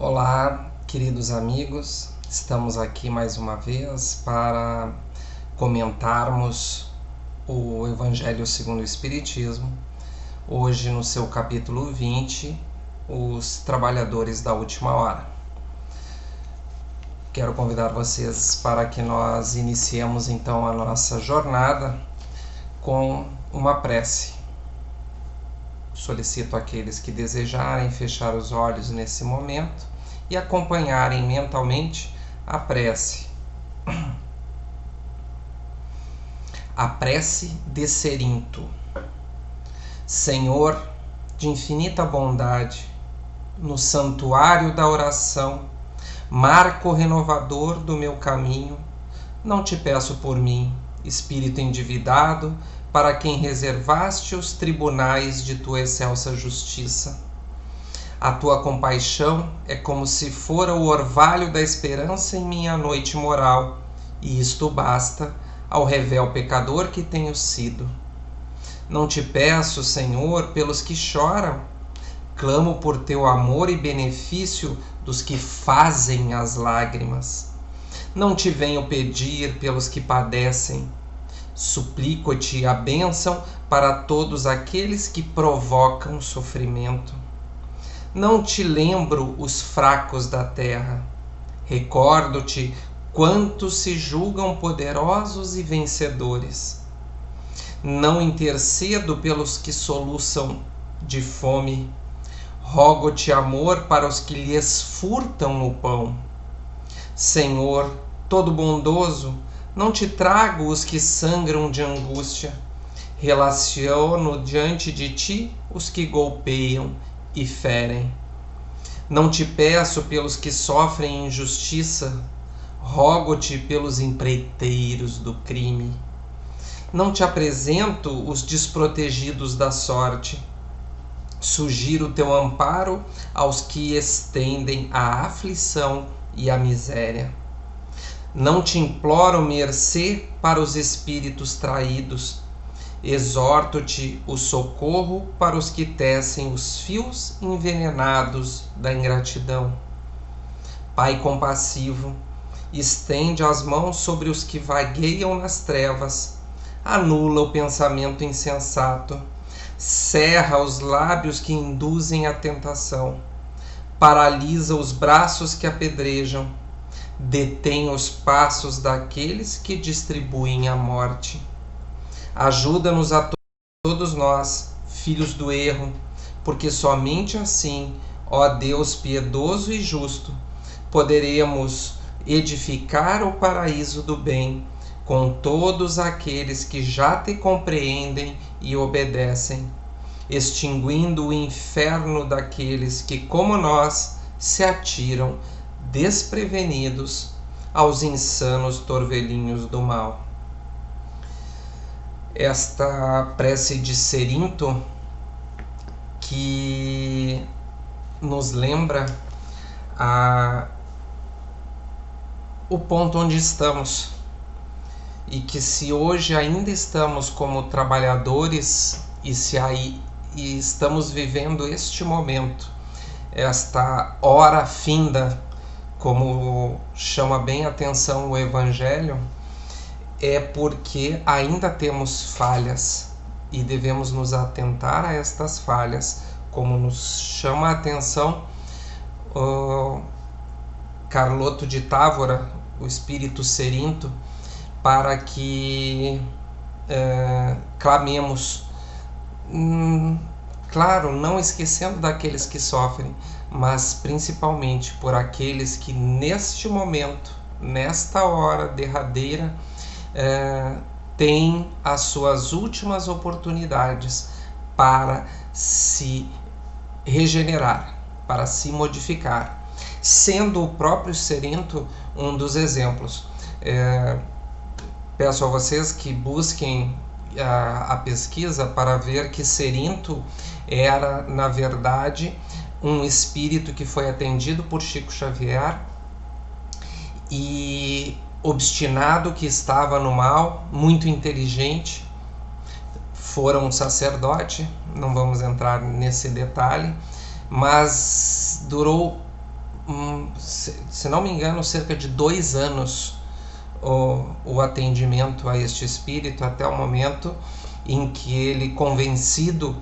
Olá, queridos amigos, estamos aqui mais uma vez para comentarmos o Evangelho segundo o Espiritismo. Hoje, no seu capítulo 20, os trabalhadores da última hora. Quero convidar vocês para que nós iniciemos então a nossa jornada com uma prece. Solicito àqueles que desejarem fechar os olhos nesse momento e acompanharem mentalmente a prece. A prece de Cerinto. Senhor, de infinita bondade, no santuário da oração, marco renovador do meu caminho, não te peço por mim, espírito endividado, para quem reservaste os tribunais de tua excelsa justiça. A tua compaixão é como se fora o orvalho da esperança em minha noite moral, e isto basta ao revel pecador que tenho sido. Não te peço, Senhor, pelos que choram, clamo por teu amor e benefício dos que fazem as lágrimas. Não te venho pedir pelos que padecem, suplico-te a bênção para todos aqueles que provocam sofrimento. Não te lembro os fracos da terra, recordo-te quantos se julgam poderosos e vencedores. Não intercedo pelos que soluçam de fome, rogo-te amor para os que lhes furtam o pão. Senhor, todo bondoso, não te trago os que sangram de angústia, relaciono diante de ti os que golpeiam e ferem. Não te peço pelos que sofrem injustiça, rogo-te pelos empreiteiros do crime. Não te apresento os desprotegidos da sorte, sugiro teu amparo aos que estendem a aflição e a miséria. Não te imploro mercê para os espíritos traídos, exorto-te o socorro para os que tecem os fios envenenados da ingratidão. Pai compassivo, estende as mãos sobre os que vagueiam nas trevas, anula o pensamento insensato, cerra os lábios que induzem a tentação, paralisa os braços que apedrejam, detém os passos daqueles que distribuem a morte. Ajuda-nos a todos nós, filhos do erro, porque somente assim, ó Deus piedoso e justo, poderemos edificar o paraíso do bem com todos aqueles que já te compreendem e obedecem, extinguindo o inferno daqueles que, como nós, se atiram desprevenidos aos insanos torvelinhos do mal. Esta prece de Cerinto, que nos lembra o ponto onde estamos, e que se hoje ainda estamos como trabalhadores e estamos vivendo este momento, esta hora finda, como chama bem a atenção o Evangelho, é porque ainda temos falhas e devemos nos atentar a estas falhas, como nos chama a atenção Carloto de Távora, o espírito Cerinto, para que clamemos, claro, não esquecendo daqueles que sofrem, mas principalmente por aqueles que neste momento, nesta hora derradeira, têm as suas últimas oportunidades para se regenerar, para se modificar, sendo o próprio Cerinto um dos exemplos. Peço a vocês que busquem a pesquisa para ver que Cerinto era, na verdade, um espírito que foi atendido por Chico Xavier e obstinado, que estava no mal, muito inteligente, fora um sacerdote, não vamos entrar nesse detalhe, mas durou se não me engano, cerca de 2 anos o atendimento a este espírito, até o momento em que ele, convencido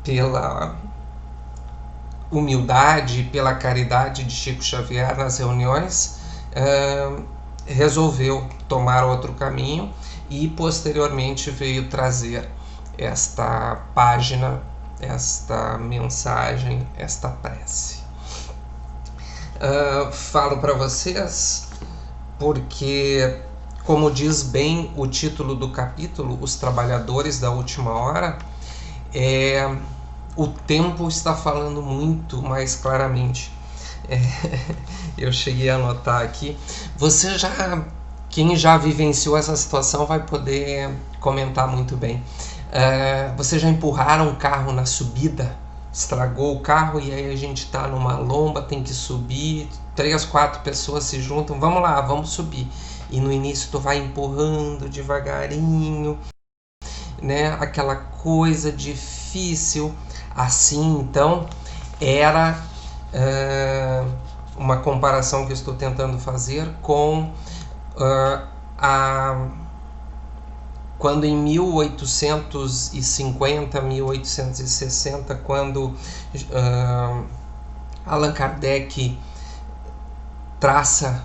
pela humildade e pela caridade de Chico Xavier nas reuniões, resolveu tomar outro caminho e posteriormente veio trazer esta página, esta mensagem, esta prece. Falo para vocês porque, como diz bem o título do capítulo, Os Trabalhadores da Última Hora, o tempo está falando muito mais claramente. Eu cheguei a anotar aqui. Quem já vivenciou essa situação vai poder comentar muito bem. Vocês já empurraram o carro na subida? Estragou o carro e aí a gente está numa lomba, tem que subir, 3, 4 pessoas se juntam, vamos lá, vamos subir. E no início tu vai empurrando devagarinho, né? Aquela coisa difícil. Assim, então, era uma comparação que eu estou tentando fazer com quando em 1850, 1860, quando Allan Kardec traça,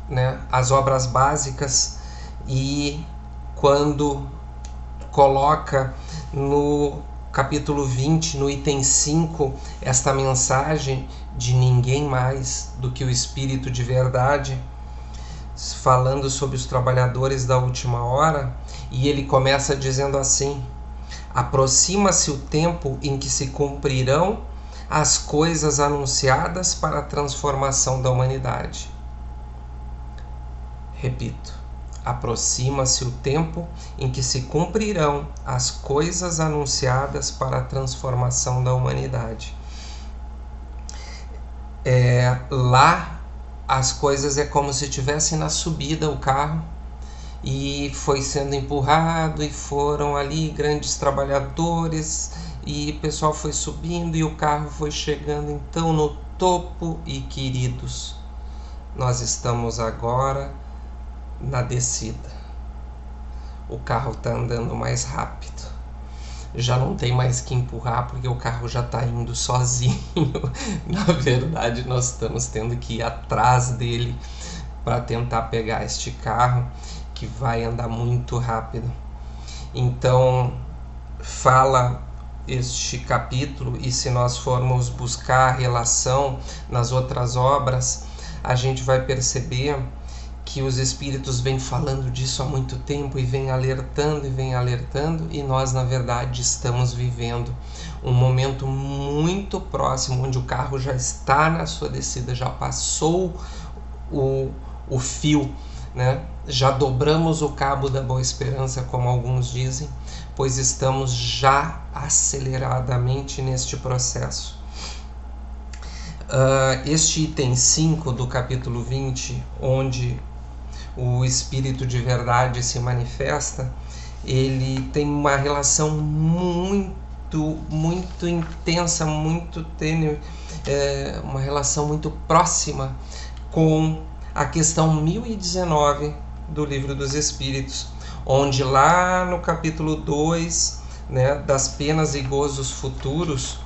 né, as obras básicas, e quando coloca no capítulo 20, no item 5, esta mensagem de ninguém mais do que o Espírito de Verdade, falando sobre os trabalhadores da última hora, e ele começa dizendo assim: aproxima-se o tempo em que se cumprirão as coisas anunciadas para a transformação da humanidade. Repito, aproxima-se o tempo em que se cumprirão as coisas anunciadas para a transformação da humanidade. Lá as coisas é como se estivesse na subida o carro e foi sendo empurrado e foram ali grandes trabalhadores e o pessoal foi subindo e o carro foi chegando então no topo. E queridos, nós estamos agora na descida. O carro está andando mais rápido, já não tem mais que empurrar porque o carro já está indo sozinho. Na verdade, nós estamos tendo que ir atrás dele para tentar pegar este carro que vai andar muito rápido. Então, fala este capítulo, e se nós formos buscar a relação nas outras obras, a gente vai perceber que os espíritos vêm falando disso há muito tempo e vêm alertando, e nós, na verdade, estamos vivendo um momento muito próximo, onde o carro já está na sua descida, já passou o fio, né? Já dobramos o cabo da Boa Esperança, como alguns dizem, pois estamos já aceleradamente neste processo. Este item 5 do capítulo 20, onde o Espírito de Verdade se manifesta, ele tem uma relação muito intensa, muito tênue, uma relação muito próxima com a questão 1019 do Livro dos Espíritos, onde lá no capítulo 2, né, das penas e gozos futuros,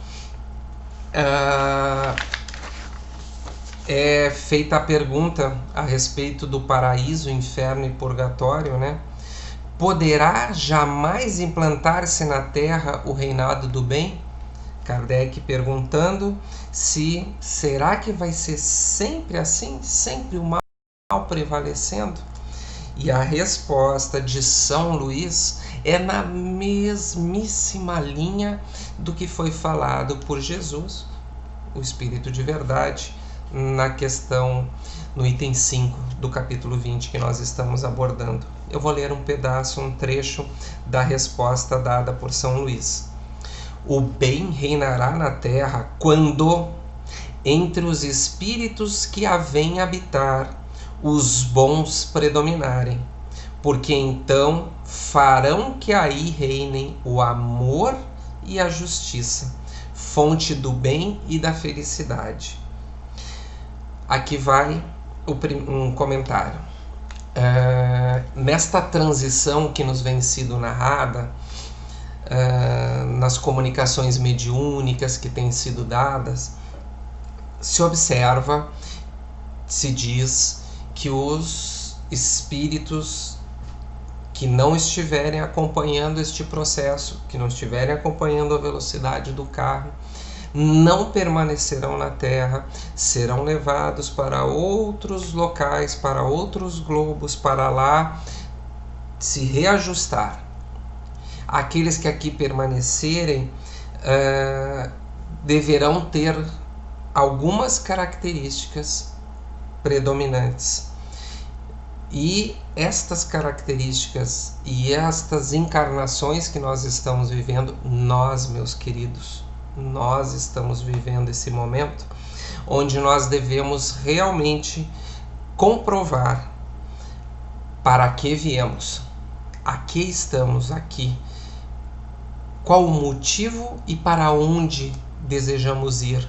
é feita a pergunta a respeito do paraíso, inferno e purgatório, né? Poderá jamais implantar-se na Terra o reinado do bem? Kardec perguntando se será que vai ser sempre assim, sempre o mal prevalecendo? E a resposta de São Luís é na mesmíssima linha do que foi falado por Jesus, o Espírito de Verdade, na questão, no item 5 do capítulo 20 que nós estamos abordando. Eu vou ler um pedaço, um trecho da resposta dada por São Luís. O bem reinará na terra quando, entre os espíritos que a vêm habitar, os bons predominarem, porque então farão que aí reinem o amor e a justiça, fonte do bem e da felicidade. Aqui vai um comentário. Nesta transição que nos vem sido narrada, nas comunicações mediúnicas que têm sido dadas, se observa, se diz que os espíritos que não estiverem acompanhando este processo, que não estiverem acompanhando a velocidade do carro, não permanecerão na Terra, serão levados para outros locais, para outros globos, para lá se reajustar. Aqueles que aqui permanecerem deverão ter algumas características predominantes. E estas características e estas encarnações que nós estamos vivendo, nós, meus queridos, nós estamos vivendo esse momento onde nós devemos realmente comprovar para que viemos, a que estamos aqui, qual o motivo e para onde desejamos ir,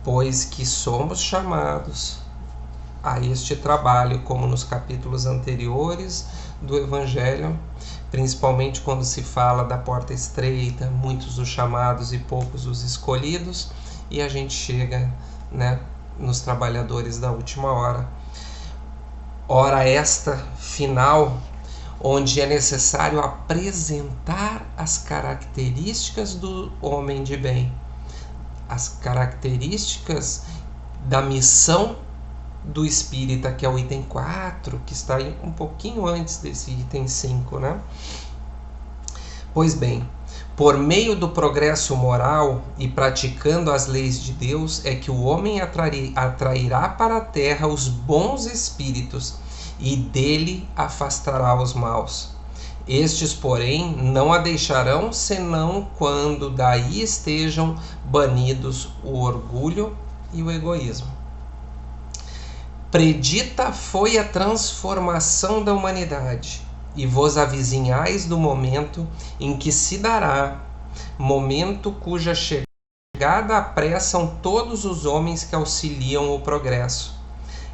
pois que somos chamados a este trabalho, como nos capítulos anteriores do Evangelho, principalmente quando se fala da porta estreita, muitos os chamados e poucos os escolhidos, e a gente chega, nos trabalhadores da última hora. Hora esta final, onde é necessário apresentar as características do homem de bem, as características da missão do espírita, que é o item 4, que está aí um pouquinho antes desse item 5, Pois bem, por meio do progresso moral e praticando as leis de Deus, é que o homem atrairá para a terra os bons espíritos e dele afastará os maus. Estes, porém, não a deixarão senão quando daí estejam banidos o orgulho e o egoísmo. Predita foi a transformação da humanidade, e vos avizinhais do momento em que se dará, momento cuja chegada apressam todos os homens que auxiliam o progresso.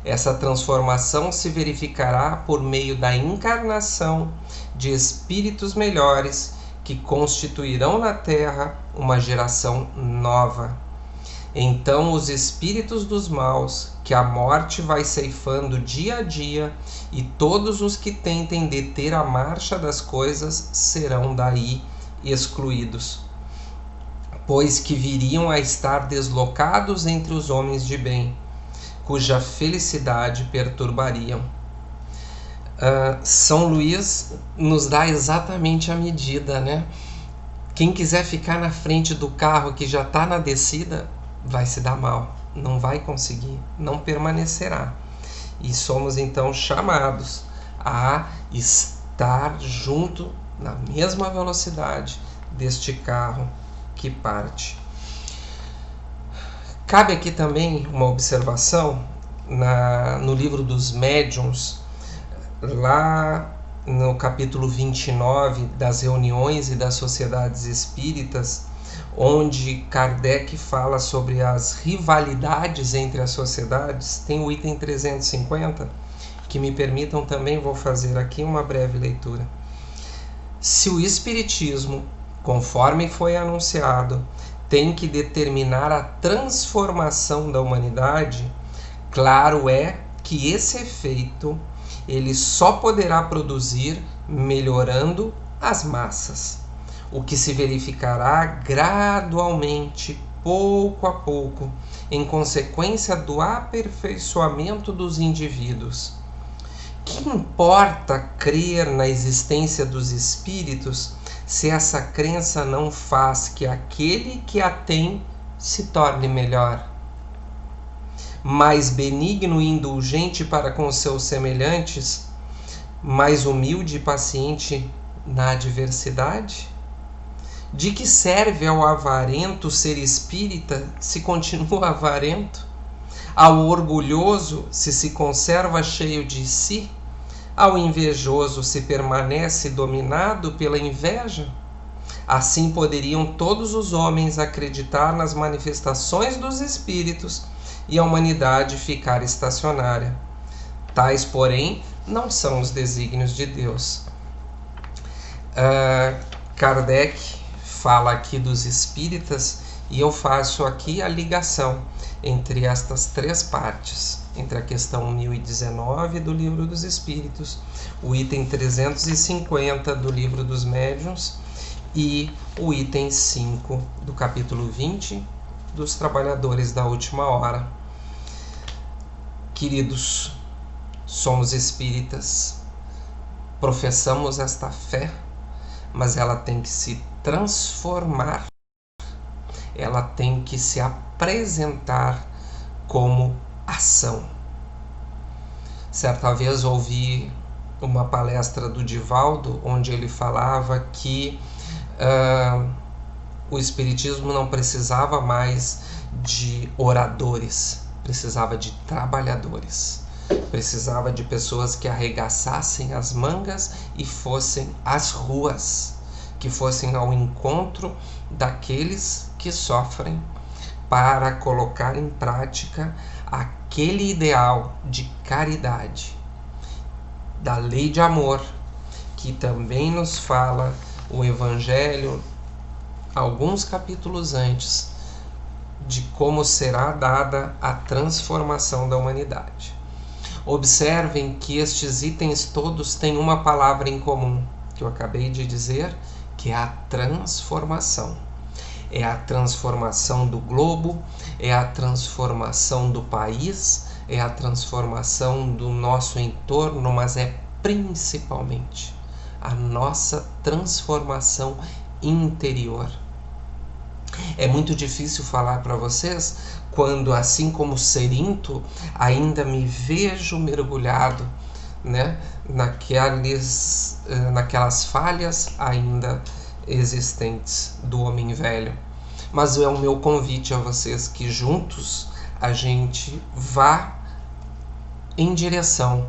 Essa transformação se verificará por meio da encarnação de espíritos melhores que constituirão na Terra uma geração nova. Então os espíritos dos maus, que a morte vai ceifando dia a dia, e todos os que tentem deter a marcha das coisas serão daí excluídos, pois que viriam a estar deslocados entre os homens de bem, cuja felicidade perturbariam. São Luís nos dá exatamente a medida, Quem quiser ficar na frente do carro que já está na descida, vai se dar mal, não vai conseguir, não permanecerá. E somos então chamados a estar junto na mesma velocidade deste carro que parte. Cabe aqui também uma observação no livro dos Médiuns, lá no capítulo 29 das reuniões e das sociedades espíritas, onde Kardec fala sobre as rivalidades entre as sociedades. Tem o item 350, que me permitam também, vou fazer aqui uma breve leitura. Se o Espiritismo, conforme foi anunciado, tem que determinar a transformação da humanidade, claro é que esse efeito ele só poderá produzir melhorando as massas, o que se verificará gradualmente, pouco a pouco, em consequência do aperfeiçoamento dos indivíduos. Que importa crer na existência dos espíritos se essa crença não faz que aquele que a tem se torne melhor, mais benigno e indulgente para com seus semelhantes, mais humilde e paciente na adversidade? De que serve ao avarento ser espírita se continua avarento? Ao orgulhoso se conserva cheio de si? Ao invejoso se permanece dominado pela inveja? Assim poderiam todos os homens acreditar nas manifestações dos espíritos e a humanidade ficar estacionária. Tais, porém, não são os desígnios de Deus. Kardec fala aqui dos espíritas e eu faço aqui a ligação entre estas três partes, entre a questão 1019 do Livro dos Espíritos, o item 350 do Livro dos Médiuns e o item 5 do capítulo 20 dos Trabalhadores da Última Hora. Queridos, somos espíritas, professamos esta fé, mas ela tem que se transformar, ela tem que se apresentar como ação. Certa vez ouvi uma palestra do Divaldo, onde ele falava que o Espiritismo não precisava mais de oradores, precisava de trabalhadores, precisava de pessoas que arregaçassem as mangas e fossem às ruas, que fossem ao encontro daqueles que sofrem, para colocar em prática aquele ideal de caridade, da lei de amor, que também nos fala o Evangelho, alguns capítulos antes, de como será dada a transformação da humanidade. Observem que estes itens todos têm uma palavra em comum, que eu acabei de dizer, que é a transformação. É a transformação do globo, é a transformação do país, é a transformação do nosso entorno, mas é principalmente a nossa transformação interior. É muito difícil falar para vocês quando, assim como Cerinto, ainda me vejo mergulhado, né, naquelas falhas ainda existentes do homem velho. Mas é o meu convite a vocês que juntos a gente vá em direção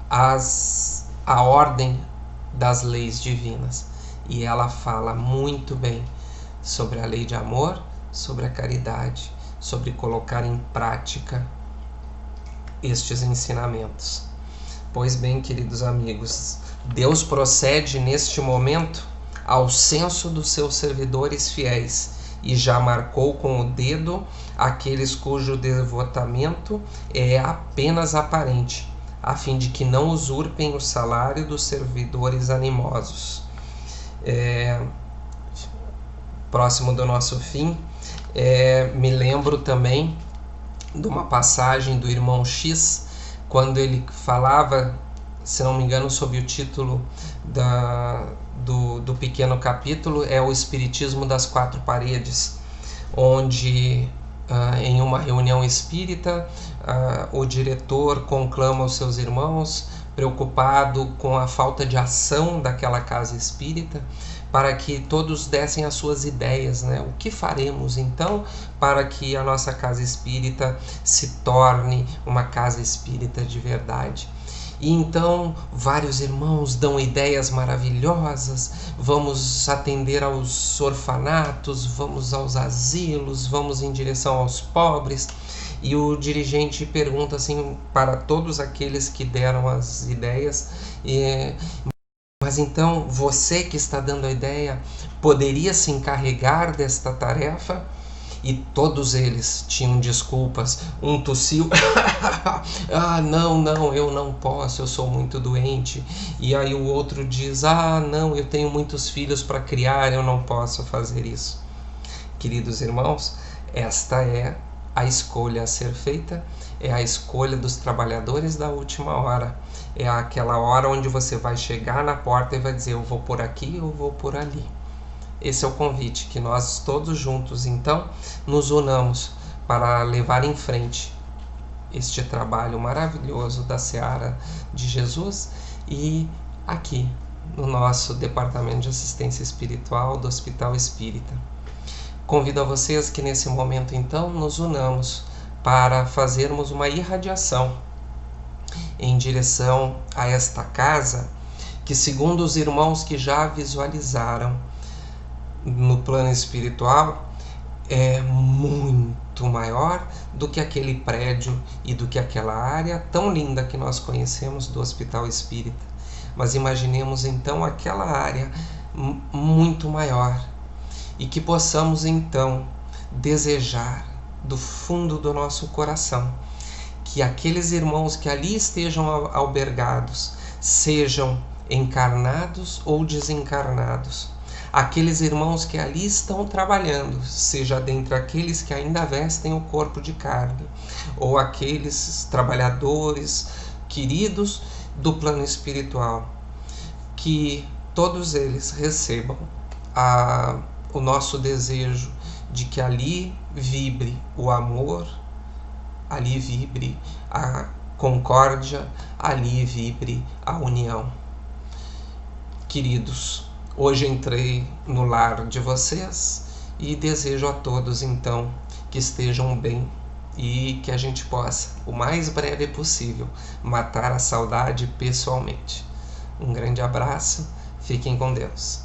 à ordem das leis divinas. E ela fala muito bem sobre a lei de amor, sobre a caridade, sobre colocar em prática estes ensinamentos. Pois bem, queridos amigos, Deus procede neste momento ao censo dos seus servidores fiéis e já marcou com o dedo aqueles cujo devotamento é apenas aparente, a fim de que não usurpem o salário dos servidores animosos. Próximo do nosso fim, me lembro também de uma passagem do irmão X, quando ele falava, se não me engano, sob o título do pequeno capítulo, é o Espiritismo das Quatro Paredes, onde em uma reunião espírita o diretor conclama os seus irmãos, preocupado com a falta de ação daquela casa espírita, para que todos dessem as suas ideias, né? O que faremos então para que a nossa casa espírita se torne uma casa espírita de verdade? E então vários irmãos dão ideias maravilhosas: vamos atender aos orfanatos, vamos aos asilos, vamos em direção aos pobres. E o dirigente pergunta assim para todos aqueles que deram as ideias: mas então você que está dando a ideia poderia se encarregar desta tarefa? E todos eles tinham desculpas. Um tossiu: não, eu não posso, eu sou muito doente. E aí o outro diz: não, eu tenho muitos filhos para criar, eu não posso fazer isso. Queridos irmãos, esta é a escolha a ser feita, é a escolha dos trabalhadores da última hora. É aquela hora onde você vai chegar na porta e vai dizer: eu vou por aqui, eu vou por ali. Esse é o convite, que nós todos juntos, então, nos unamos para levar em frente este trabalho maravilhoso da Seara de Jesus e aqui no nosso Departamento de Assistência Espiritual do Hospital Espírita. Convido a vocês que nesse momento, então, nos unamos para fazermos uma irradiação em direção a esta casa que, segundo os irmãos que já visualizaram no plano espiritual, é muito maior do que aquele prédio e do que aquela área tão linda que nós conhecemos do Hospital Espírita. Mas imaginemos então aquela área muito maior e que possamos então desejar do fundo do nosso coração que aqueles irmãos que ali estejam albergados sejam encarnados ou desencarnados, aqueles irmãos que ali estão trabalhando, seja dentre aqueles que ainda vestem o corpo de carne, ou aqueles trabalhadores queridos do plano espiritual, que todos eles recebam o nosso desejo de que ali vibre o amor, ali vibre a concórdia, ali vibre a união. Queridos, hoje entrei no lar de vocês e desejo a todos então que estejam bem e que a gente possa, o mais breve possível, matar a saudade pessoalmente. Um grande abraço, fiquem com Deus.